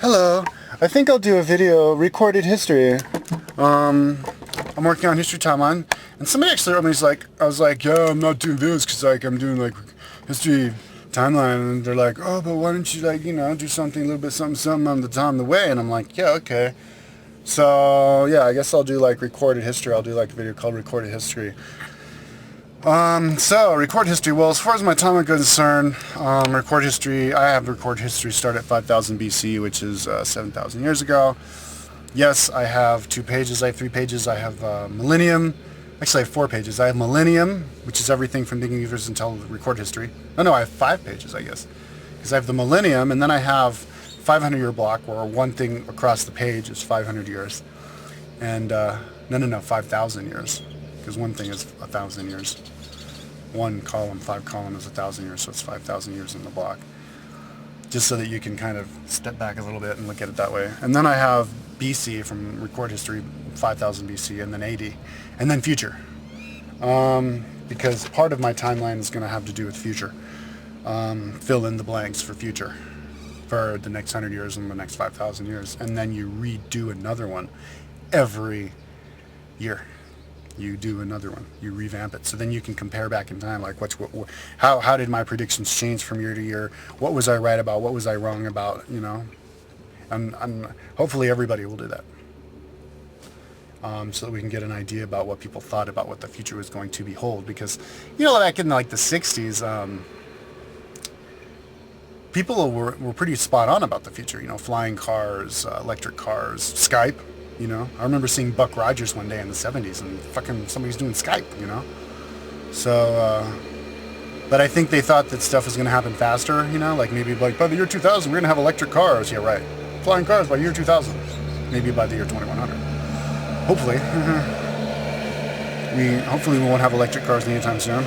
Hello. I think I'll do a video, recorded history. I'm working on History Timeline, and somebody actually wrote me, I was like, yo, I'm not doing videos because, I'm doing, History Timeline, and they're like, oh, but why don't you, do something, a little bit something on the way, and I'm like, yeah, okay. So, yeah, I guess I'll do, recorded history. I'll do, a video called Recorded History. So, record history. Well, as far as my time is concerned, record history, I have record history start at 5000 BC, which is 7,000 years ago. Yes, I have 2 pages. I have 3 pages. I have Millennium. Actually, I have 4 pages. I have Millennium, which is everything from beginning of years until record history. No, I have 5 pages, I guess. Because I have the Millennium, and then I have 500-year block, where one thing across the page is 500 years. And, no, 5,000 years. Because one thing is 1,000 years. 1 column, 5 column is 1,000 years, so it's 5,000 years in the block. Just so that you can kind of step back a little bit and look at it that way. And then I have BC from record history, 5,000 BC, and then AD, and then future. Because part of my timeline is going to have to do with future. Fill in the blanks for future, for the next 100 years and the next 5,000 years. And then you redo another one every year. You do another one, you revamp it, so then you can compare back in time, how did my predictions change from year to year, what was I right about, what was I wrong about, and hopefully everybody will do that, so that we can get an idea about what people thought about what the future was going to behold, because, back in the 60s, people were pretty spot on about the future, flying cars, electric cars, Skype. I remember seeing Buck Rogers one day in the 70s and fucking somebody's doing Skype, So, but I think they thought that stuff was going to happen faster, maybe by the year 2000 we're going to have electric cars. Yeah, right. Flying cars by year 2000. Maybe by the year 2100. Hopefully. Hopefully we won't have electric cars anytime soon.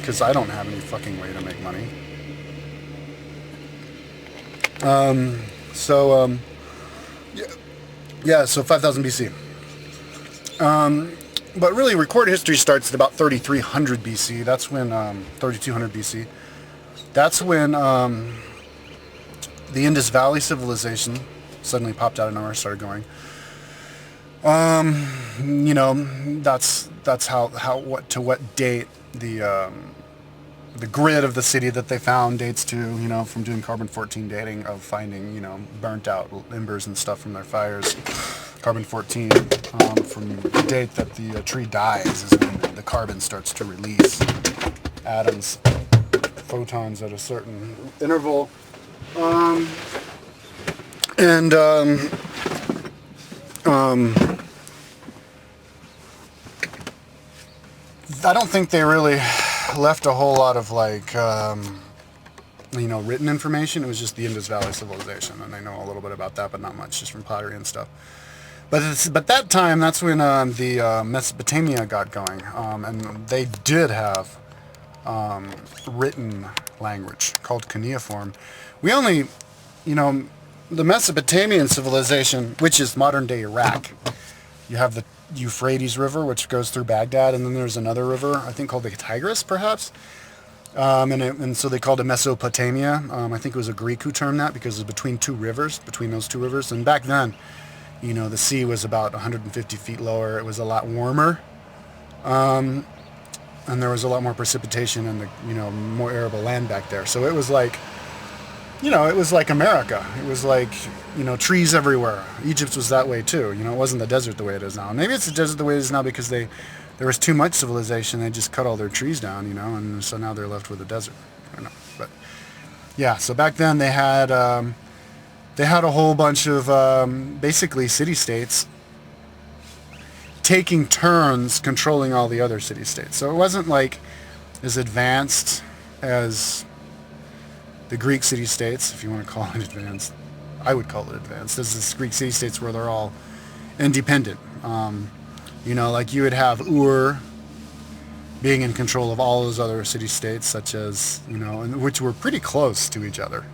Because I don't have any fucking way to make money. So 5,000 BC. But really, recorded history starts at about 3,300 BC. That's when, 3,200 BC. That's when, the Indus Valley civilization suddenly popped out of nowhere, started going. That's what date the grid of the city that they found dates to, from doing carbon-14 dating of finding, burnt out embers and stuff from their fires. Carbon-14, from the date that the tree dies is when the carbon starts to release atoms, photons at a certain interval. I don't think they really left a whole lot of written information. It was just the Indus Valley civilization, and I know a little bit about that, but not much, just from pottery and stuff. But that time, that's when the Mesopotamia got going, and they did have written language called cuneiform. We only, the Mesopotamian civilization, which is modern-day Iraq, you have the Euphrates River, which goes through Baghdad, and then there's another river, I think called the Tigris, perhaps. And so they called it Mesopotamia. I think it was a Greek who termed that because it was between those two rivers. And back then, the sea was about 150 feet lower. It was a lot warmer. And there was a lot more precipitation and more arable land back there. So it was it was like America. It was trees everywhere. Egypt was that way too. It wasn't the desert the way it is now. Maybe it's the desert the way it is now because there was too much civilization. They just cut all their trees down, and so now they're left with a desert. I don't know. But yeah, so back then they had a whole bunch of basically city-states taking turns controlling all the other city-states. So it wasn't as advanced as the Greek city-states, if you want to call it advanced. I would call it advanced. As the Greek city-states where they're all independent. You would have Ur being in control of all those other city-states, such as, which were pretty close to each other,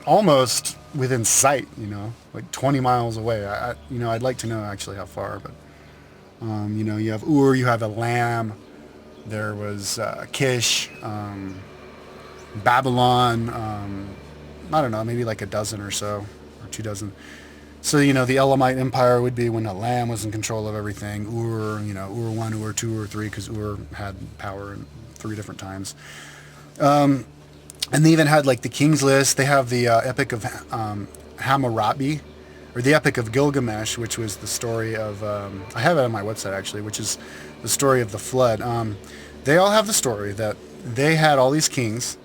almost within sight, 20 miles away. I'd like to know actually how far, but, you have Ur, you have Elam, There was Kish, Babylon. I don't know, maybe like a dozen or so, or 2 dozen. So, the Elamite Empire would be when Elam was in control of everything. Ur, Ur 1, Ur 2, Ur 3, because Ur had power in 3 different times. And they even had, like, the King's List. They have the Epic of Hammurabi, or the Epic of Gilgamesh, which was the story of... I have it on my website, actually, which is the story of the flood. They all have the story that they had all these kings.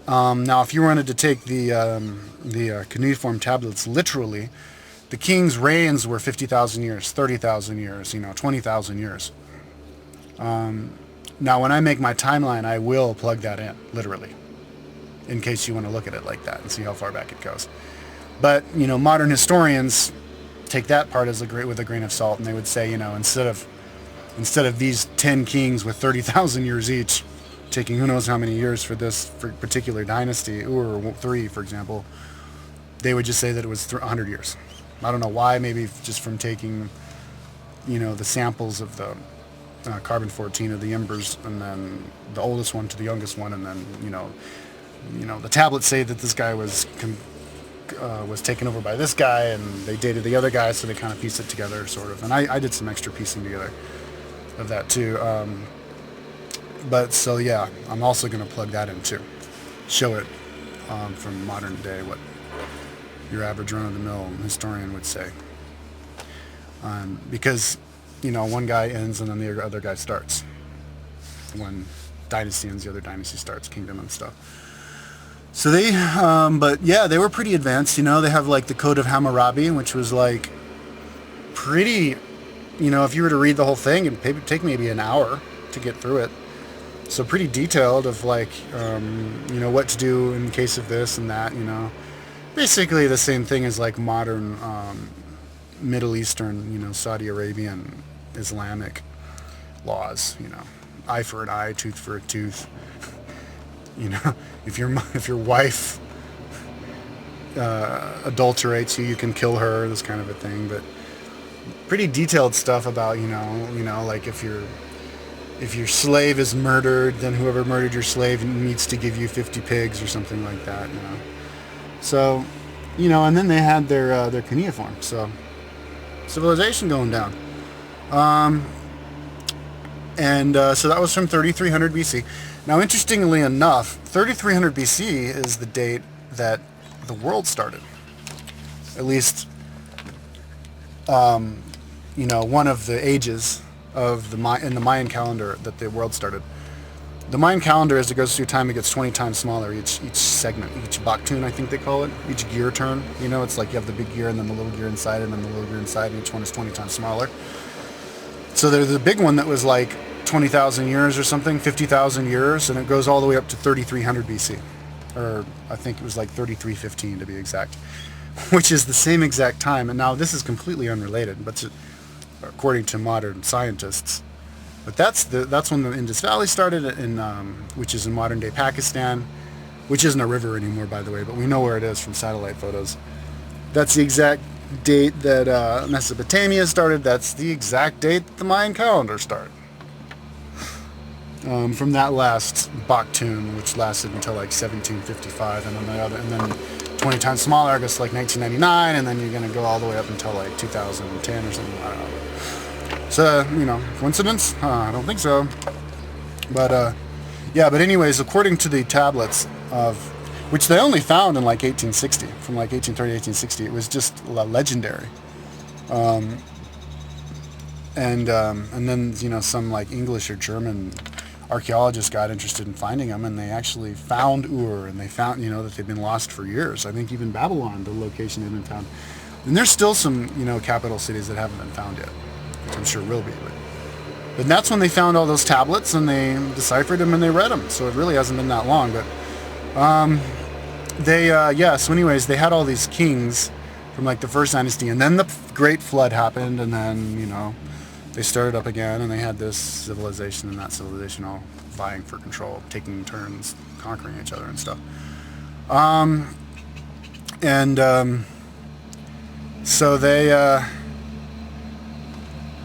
Now, if you wanted to take the cuneiform tablets literally, the king's reigns were 50,000 years, 30,000 years, 20,000 years. Now, when I make my timeline, I will plug that in, literally, in case you want to look at it like that and see how far back it goes. But, modern historians take that part with a grain of salt, and they would say, instead of these 10 kings with 30,000 years each, taking who knows how many years for particular dynasty, Ur 3, for example, they would just say that it was 100 years. I don't know why, maybe just from taking, the samples of the carbon-14 of the embers, and then the oldest one to the youngest one, and then, the tablets say that this guy was taken over by this guy, and they dated the other guy, so they kind of piece it together, sort of. And I did some extra piecing together of that, too. But, so, yeah, I'm also going to plug that in, too. Show it from modern day, what your average run-of-the-mill historian would say. Because, one guy ends and then the other guy starts. One dynasty ends, the other dynasty starts, kingdom and stuff. So but yeah, they were pretty advanced. They have like the Code of Hammurabi, which was like pretty, if you were to read the whole thing, it'd take maybe an hour to get through it. So pretty detailed of like, what to do in case of this and that, Basically the same thing as like modern Middle Eastern, Saudi Arabian Islamic laws, eye for an eye, tooth for a tooth. If your wife adulterates you, you can kill her, this kind of a thing. But pretty detailed stuff about, like if your slave is murdered, then whoever murdered your slave needs to give you 50 pigs or something like that, So, and then they had their cuneiform, so civilization going down. So that was from 3300 BC. Now, interestingly enough, 3300 BC is the date that the world started. At least, one of the ages of in the Mayan calendar that the world started. The Mayan calendar, as it goes through time, it gets 20 times smaller each segment, each baktun, I think they call it, each gear turn. It's like you have the big gear and then the little gear inside, and then the little gear inside, and each one is 20 times smaller. So there's a big one that was like 20,000 years or something, 50,000 years, and it goes all the way up to 3300 BC. Or I think it was like 3315 to be exact, which is the same exact time. And now this is completely unrelated, but according to modern scientists. But that's when the Indus Valley started, which is in modern day Pakistan, which isn't a river anymore, by the way, but we know where it is from satellite photos. That's the exact date that Mesopotamia started. That's the exact date the Mayan calendar started. From that last baktun, which lasted until like 1755, and then 20 times smaller, I guess like 1999, and then you're going to go all the way up until like 2010 or something. I don't know. So, coincidence? I don't think so. But, yeah, but anyways, according to the tablets which they only found in like 1860, from like 1830 to 1860, it was just legendary. And then, some like English or German archaeologists got interested in finding them, and they actually found Ur, and they found, that they've been lost for years. I think even Babylon, the location had been found. And there's still some, capital cities that haven't been found yet, which I'm sure will be. But that's when they found all those tablets, and they deciphered them, and they read them. So it really hasn't been that long. But so anyways, they had all these kings from like the first dynasty, and then the Great Flood happened, and then, they started up again, and they had this civilization and that civilization all vying for control, taking turns, conquering each other and stuff. So they,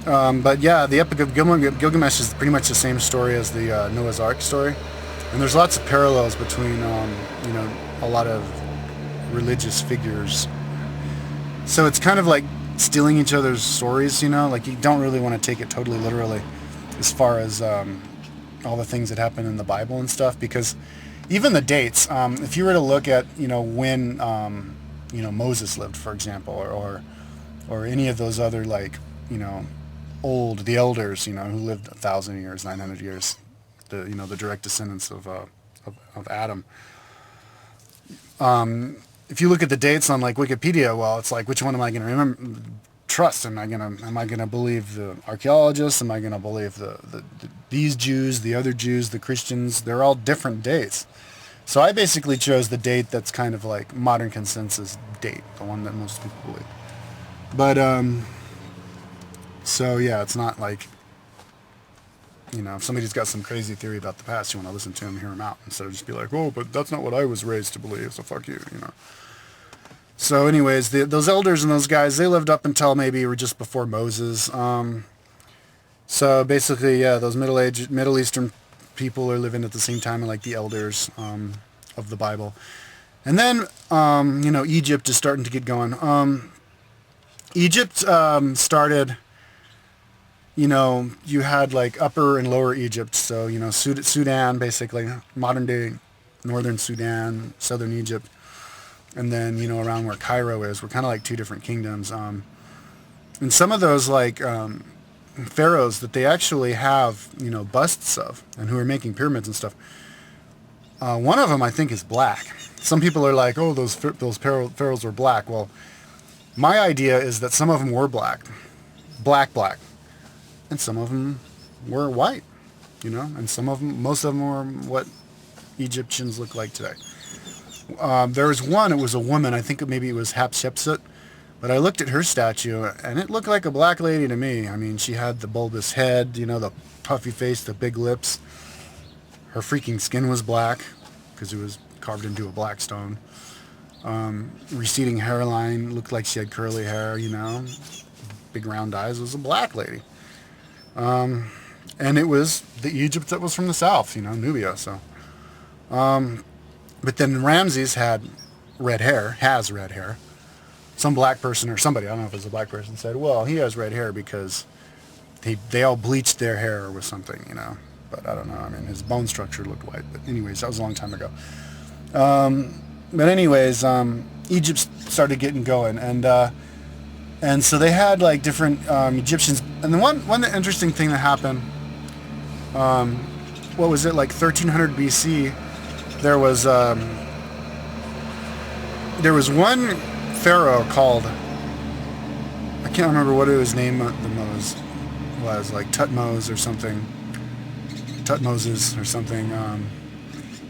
But yeah, the Epic of Gilgamesh is pretty much the same story as the Noah's Ark story, and there's lots of parallels between a lot of religious figures. So it's kind of like stealing each other's stories, like you don't really want to take it totally literally as far as all the things that happen in the Bible and stuff, because even the dates, if you were to look at, when, Moses lived, for example, or any of those other, like, the elders, who lived 1,000 years, 900 years, the direct descendants of Adam. If you look at the dates on like Wikipedia, well, it's like, which one am I going to trust? Am I gonna believe the archaeologists? Am I gonna believe these Jews, the other Jews, the Christians? They're all different dates. So I basically chose the date that's kind of like modern consensus date, the one that most people believe. But so yeah, it's not like, if somebody's got some crazy theory about the past, you want to listen to him, hear him out, instead of just be like, oh, but that's not what I was raised to believe, so fuck you. So anyways, those elders and those guys, they lived up until maybe or just before Moses. So basically, yeah, those Middle Eastern people are living at the same time like the elders of the Bible. And then, Egypt is starting to get going. Egypt started, you had like Upper and Lower Egypt. So, Sudan, basically, modern day northern Sudan, southern Egypt. And then, around where Cairo is, we're kind of like two different kingdoms. And some of those, like, pharaohs that they actually have, busts of, and who are making pyramids and stuff, one of them, I think, is black. Some people are like, oh, those pharaohs were black. Well, my idea is that some of them were black. And some of them were white, and most of them were what Egyptians look like today. There was one, it was a woman, I think maybe it was Hatshepsut, but I looked at her statue, and it looked like a black lady to me. I mean, she had the bulbous head, the puffy face, the big lips. Her freaking skin was black, because it was carved into a black stone. Receding hairline, looked like she had curly hair, big round eyes, was a black lady. And it was the Egypt that was from the south, Nubia, so... But then Ramses has red hair. Some black person or somebody, I don't know if it was a black person, said, well, he has red hair because they all bleached their hair or something, But I don't know. I mean, his bone structure looked white. But anyways, that was a long time ago. But anyways, Egypt started getting going. And so they had like different Egyptians. And the one interesting thing that happened, what was it, like 1300 BC, there was one pharaoh called, I can't remember what his name was, like Tutmoses or something.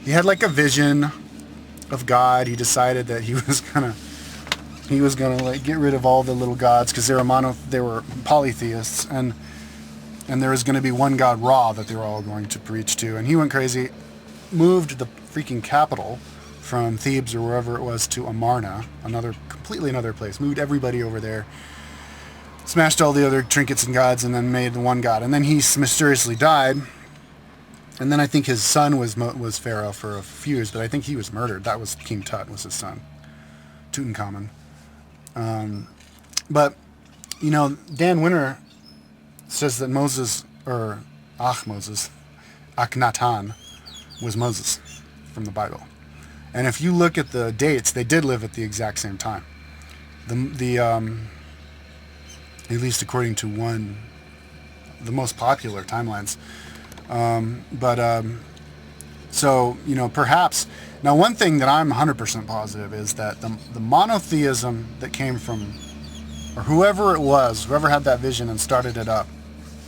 He had like a vision of God. He decided that he was gonna like get rid of all the little gods because they were polytheists, and there was going to be one god, Ra, that they were all going to preach to. And he went crazy, moved the freaking capital from Thebes or wherever it was to Amarna, completely another place, moved everybody over there, smashed all the other trinkets and gods, and then made the one god. And then he mysteriously died. And then I think his son was pharaoh for a few years, but I think he was murdered. That was King Tut, was his son, Tutankhamun. But Dan Winter says that Akhenaten was Moses from the Bible. And if you look at the dates, they did live at the exact same time. At least according to the most popular timelines. So, perhaps... Now, one thing that I'm 100% positive is that the monotheism that came from, or whoever had that vision and started it up,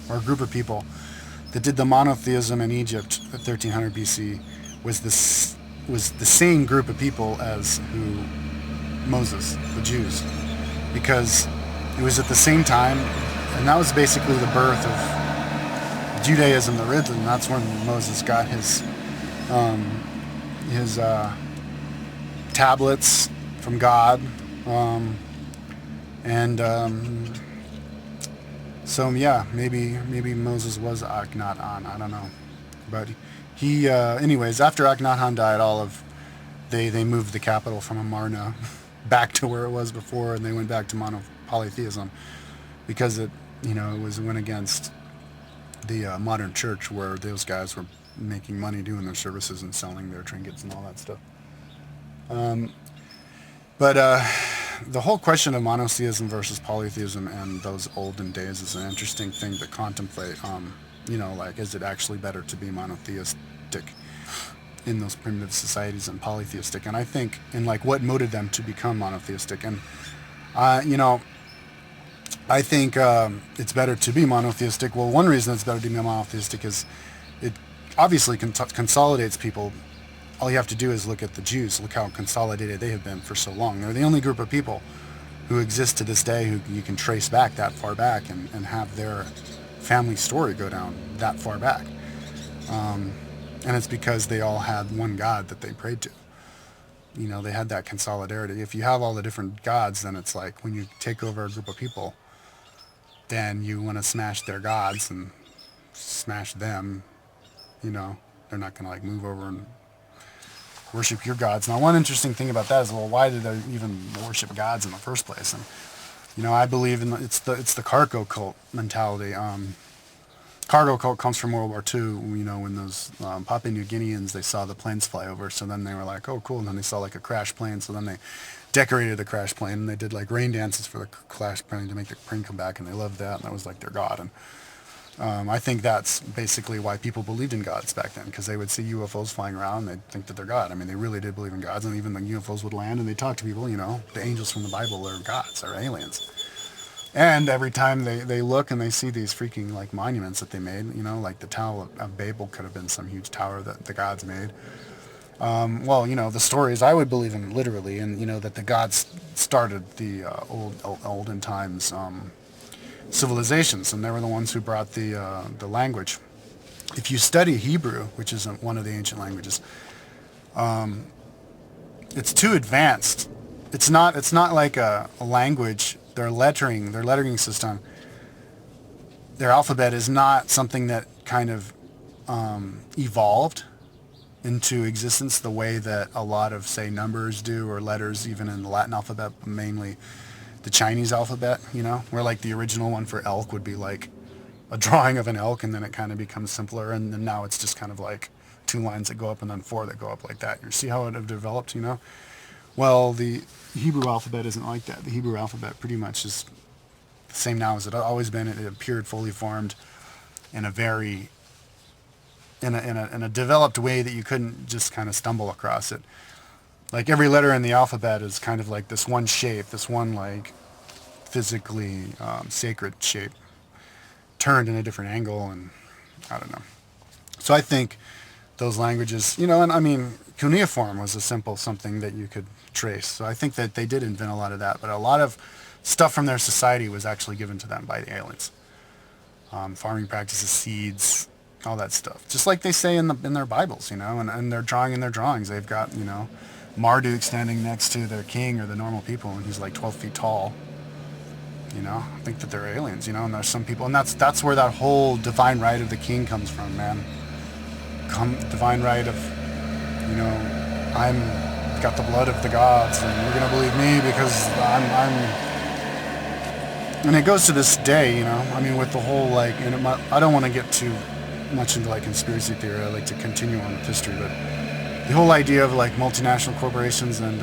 or a group of people that did the monotheism in Egypt at 1300 BC, was the same group of people as Moses, the Jews, because it was at the same time, and that was basically the birth of Judaism, the religion. That's when Moses got his tablets from God, and So yeah, maybe Moses was Akhenaten. I don't know, but he anyways after Akhenaten died, all of they moved the capital from Amarna back to where it was before, and they went back to monopolytheism because it went against the modern church where those guys were making money doing their services and selling their trinkets and all that stuff. But the whole question of monotheism versus polytheism and those olden days is an interesting thing to contemplate. Like, is it actually better to be monotheistic in those primitive societies and polytheistic? And I think, and like, what motivated them to become monotheistic? And, you know, I think it's better to be monotheistic. Well, one reason it's better to be monotheistic is it obviously consolidates people. All you have to do is look at the Jews. Look how consolidated they have been for so long. They're the only group of people who exist to this day who you can trace back that far back and have their family story go down that far back. And it's because they all had one God that they prayed to. They had that consolidarity. If you have all the different gods, then it's like when you take over a group of people, then you want to smash their gods and smash them. They're not going to like move over and worship your gods. Now, one interesting thing about that is, well, why did they even worship gods in the first place? And I believe it's the cargo cult mentality. Cargo cult comes from World War II. When those Papua New Guineans, they saw the planes fly over, so then they were like, oh, cool. And then they saw like a crash plane, so then they decorated the crash plane and they did like rain dances for the crash plane to make the plane come back, and they loved that, and that was like their god. And I think that's basically why people believed in gods back then, because they would see UFOs flying around and they'd think that they're God. I mean, they really did believe in gods, and even the UFOs would land and they'd talk to people, the angels from the Bible are gods, are aliens. And every time they look and they see these freaking like monuments that they made, like the Tower of Babel could have been some huge tower that the gods made. The stories I would believe in literally, and that the gods started the olden times civilizations, and they were the ones who brought the language. If you study Hebrew, which is one of the ancient languages, it's too advanced. It's not like a language. Their lettering system, their alphabet is not something that kind of evolved into existence the way that a lot of, say, numbers do, or letters, even in the Latin alphabet, mainly the Chinese alphabet, where like the original one for elk would be like a drawing of an elk, and then it kind of becomes simpler, and then now it's just kind of like 2 lines that go up and then 4 that go up like that. You see how it have developed, Well, the Hebrew alphabet isn't like that. The Hebrew alphabet pretty much is the same now as it always been. It appeared fully formed in a very in a developed way that you couldn't just kind of stumble across it. Like every letter in the alphabet is kind of like this one shape, this one like physically sacred shape, turned in a different angle, and I don't know. So I think those languages, and I mean, cuneiform was a simple something that you could trace. So I think that they did invent a lot of that, but a lot of stuff from their society was actually given to them by the aliens. Farming practices, seeds, all that stuff. Just like they say in their Bibles, and they're drawing in their drawings. They've got, Marduk standing next to their king or the normal people, and he's like 12 feet tall. I think that they're aliens, and there's some people, and that's where that whole divine right of the king comes from, man. Divine right of, I'm got the blood of the gods, and you're gonna believe me because I'm. And it goes to this day, I mean, with the whole like, and I don't want to get too much into like conspiracy theory. I like to continue on with history, but the whole idea of like multinational corporations and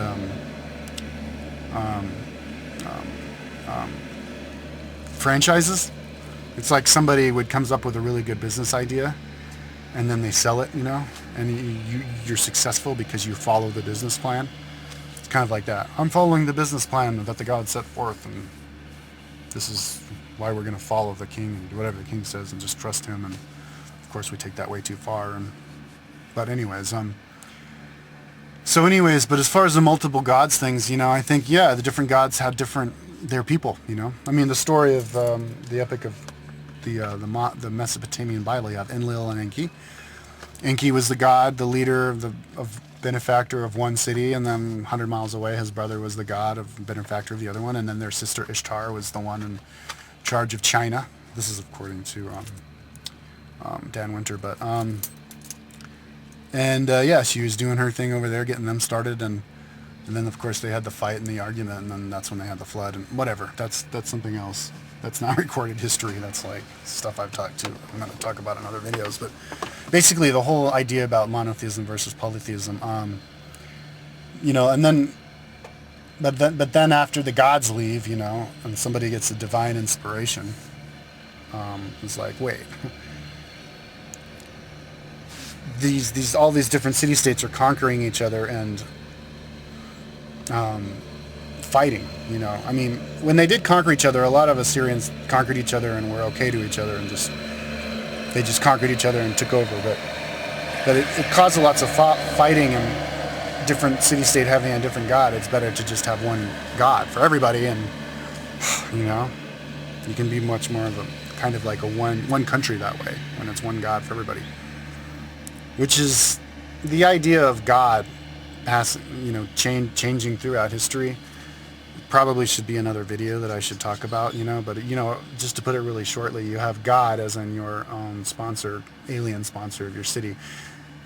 franchises. It's like somebody comes up with a really good business idea, and then they sell it, and you're successful because you follow the business plan. It's kind of like that. I'm following the business plan that the God set forth, and this is why we're going to follow the king and do whatever the king says and just trust him. And of course, we take that way too far. But anyways, but as far as the multiple gods things, I think, yeah, the different gods had their people, I mean, the story of the epic of the Mesopotamian Bible, you have Enlil and Enki. Enki was the god, the leader of benefactor of one city, and then 100 miles away, his brother was the god of benefactor of the other one, and then their sister Ishtar was the one in charge of China, This is according to Dan Winter, but yeah, she was doing her thing over there, getting them started, and then of course they had the fight and the argument, and then that's when they had the flood and whatever. That's something else. That's not recorded history. That's like stuff I've talked to. I'm going to talk about in other videos, but basically the whole idea about monotheism versus polytheism, and then. But then after the gods leave, and somebody gets a divine inspiration, it's like, wait, all these different city-states are conquering each other and fighting. I mean, when they did conquer each other, a lot of Assyrians conquered each other and were okay to each other, and they just conquered each other and took over. But it caused lots of fighting and different city-state having a different god. It's better to just have one god for everybody, and you can be much more of a kind of like a one country that way when it's one god for everybody, which is the idea of God changing throughout history. Probably should be another video that I should talk about, but just to put it really shortly, you have God as in your sponsor, alien sponsor of your city.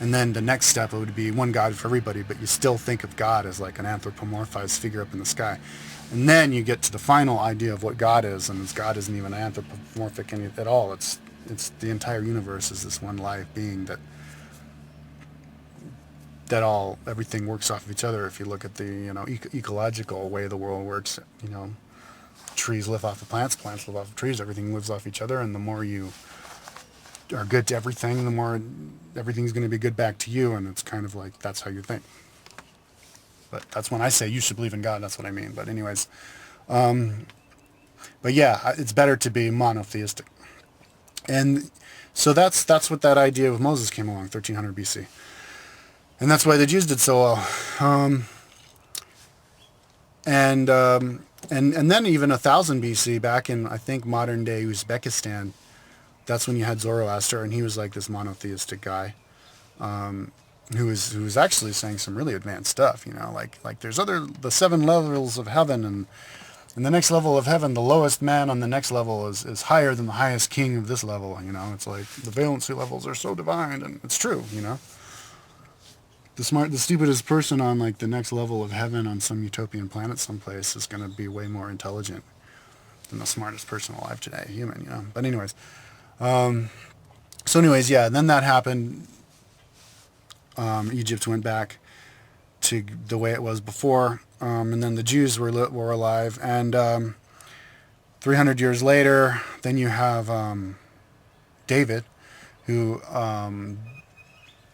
And then the next step would be one God for everybody, but you still think of God as like an anthropomorphized figure up in the sky. And then you get to the final idea of what God is, and God isn't even anthropomorphic at all. It's the entire universe is this one live being that everything works off of each other. If you look at the ecological way the world works, trees live off of plants, plants live off of trees, everything lives off each other, and the more you are good to everything, the more everything's going to be good back to you, and it's kind of like that's how you think. But that's when I say you should believe in God, that's what I mean. But anyways, but yeah, it's better to be monotheistic. And so that's what that idea of Moses came along, 1300 BC. And that's why the Jews did so well. And then even 1000 BC, back in, I think, modern day Uzbekistan, that's when you had Zoroaster, and he was like this monotheistic guy, who was actually saying some really advanced stuff, like there's the 7 levels of heaven, and in the next level of heaven, the lowest man on the next level is higher than the highest king of this level. It's like the valency levels are so divine, and it's true. The stupidest person on like the next level of heaven on some utopian planet someplace is going to be way more intelligent than the smartest person alive today, human. But anyways. So anyways, yeah, then that happened. Egypt went back to the way it was before, and then the Jews were alive, and 300 years later, then you have David, who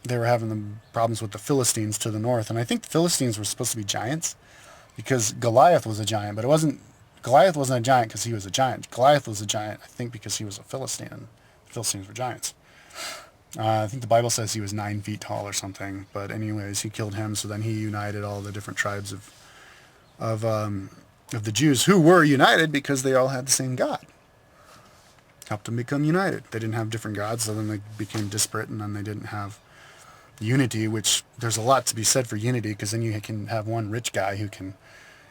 they were having the problems with the Philistines to the north, and I think the Philistines were supposed to be giants, because Goliath was a giant, but Goliath wasn't a giant because he was a giant. Goliath was a giant, I think, because he was a Philistine, and the Philistines were giants. I think the Bible says he was 9 feet tall or something, but anyways, he killed him, so then he united all the different tribes of the Jews, who were united because they all had the same God. Helped them become united. They didn't have different gods, so then they became disparate, and then they didn't have unity, which there's a lot to be said for unity, because then you can have one rich guy who can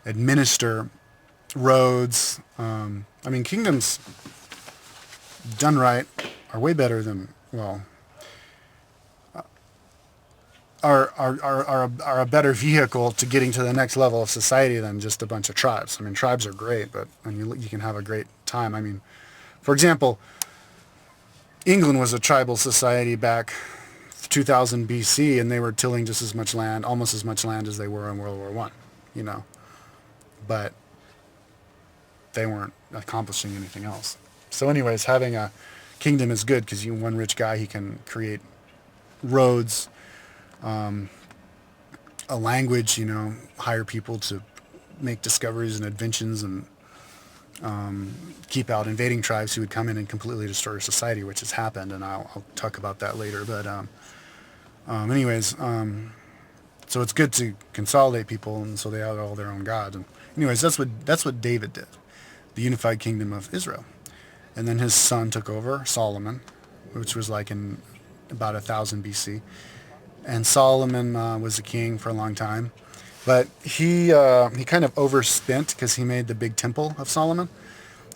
administer roads. Kingdoms done right are way better than, are a better vehicle to getting to the next level of society than just a bunch of tribes. Tribes are great, and you can have a great time. For example, England was a tribal society back 2000 BC, and they were tilling just as much land, almost as much land as they were in World War One, but they weren't accomplishing anything else. So anyways, having a kingdom is good, because one rich guy, he can create roads, a language, hire people to make discoveries and inventions, and keep out invading tribes who would come in and completely destroy society, which has happened, and I'll talk about that later. But so it's good to consolidate people, and so they have all their own gods. And anyways, that's what David did, the unified kingdom of Israel. And then his son took over, Solomon, which was like in about 1000 BC. And Solomon was the king for a long time, but he kind of overspent, because he made the big temple of Solomon,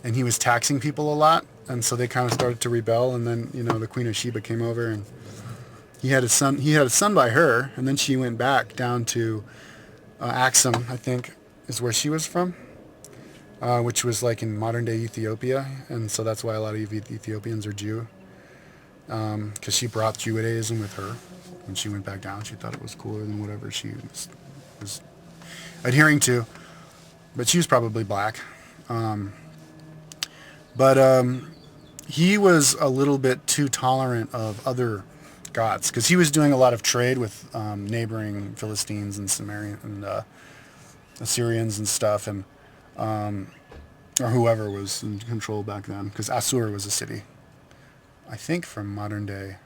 and he was taxing people a lot, and so they kind of started to rebel. And then the Queen of Sheba came over, and he had a son. He had a son by her, and then she went back down to Axum, I think, is where she was from, which was like in modern day Ethiopia, and so that's why a lot of Ethiopians are Jew, because she brought Judaism with her when she went back down. She thought it was cooler than whatever she was adhering to, but she was probably black. But he was a little bit too tolerant of other gods, because he was doing a lot of trade with neighboring Philistines and Sumerian and Assyrians and stuff, and or whoever was in control back then, because Assur was a city, I think, from modern day,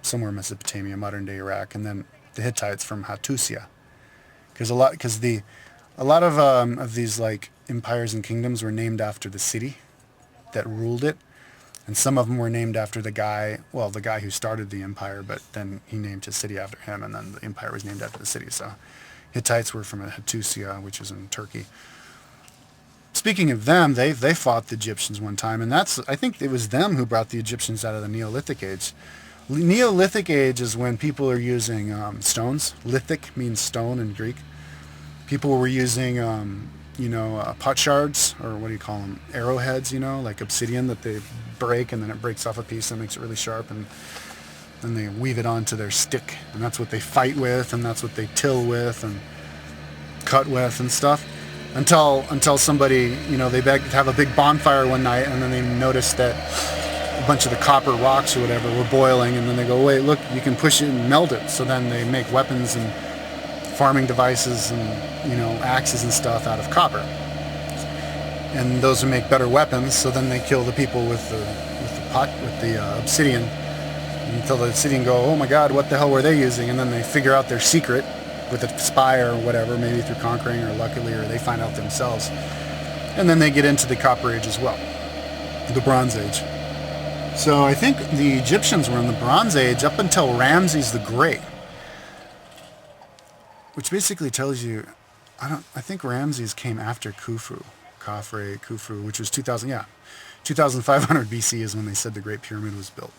somewhere in Mesopotamia, modern day Iraq, and then the Hittites from Hattusia, because a lot of these like empires and kingdoms were named after the city that ruled it, and some of them were named after the guy who started the empire, but then he named his city after him, and then the empire was named after the city. So Hittites were from Hattusia, which is in Turkey. Speaking of them, they fought the Egyptians one time, and I think it was them who brought the Egyptians out of the Neolithic age. Neolithic age is when people are using stones. Lithic means stone in Greek. People were using potsherds, or what do you call them, arrowheads, like obsidian that they break, and then it breaks off a piece and makes it really sharp, and then they weave it onto their stick, and that's what they fight with, and that's what they till with and cut with and stuff, until somebody, they have a big bonfire one night, and then they notice that a bunch of the copper rocks or whatever were boiling, and then they go, wait, look, you can push it and melt it. So then they make weapons and farming devices and axes and stuff out of copper, and those would make better weapons. So then they kill the people with the obsidian, until the obsidian go, oh my God, what the hell were they using? And then they figure out their secret with a spy or whatever, maybe through conquering or luckily, or they find out themselves, and then they get into the Copper Age as well, the Bronze Age. So I think the Egyptians were in the Bronze Age up until Ramses the Great, which basically tells you, I think Ramses came after Khufu, which was 2500 BC is when they said the Great Pyramid was built.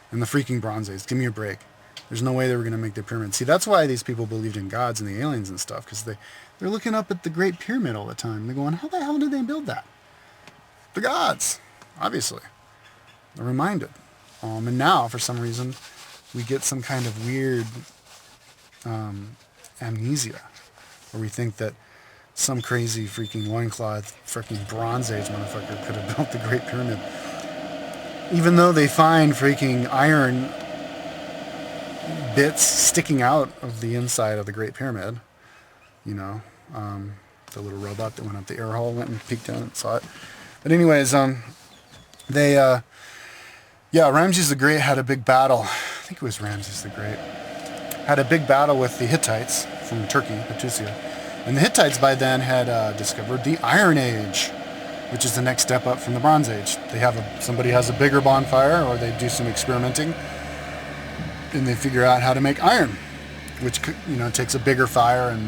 And the freaking Bronze Age, give me a break. There's no way they were going to make the pyramid. See, that's why these people believed in gods and the aliens and stuff, because they're looking up at the Great Pyramid all the time. They're going, how the hell did they build that? The gods, obviously. They're reminded. And now, for some reason, we get some kind of weird amnesia, where we think that some crazy freaking loincloth freaking Bronze Age motherfucker could have built the Great Pyramid. Even though they find freaking iron bits sticking out of the inside of the Great Pyramid, the little robot that went up the air hole went and peeked down and saw it. But anyways, Ramses the Great had a big battle. I think it was Ramses the Great. Had a big battle with the Hittites from Turkey, Hattusia. And the Hittites by then had discovered the Iron Age, which is the next step up from the Bronze Age. Somebody has a bigger bonfire, or they do some experimenting, and they figure out how to make iron, which takes a bigger fire and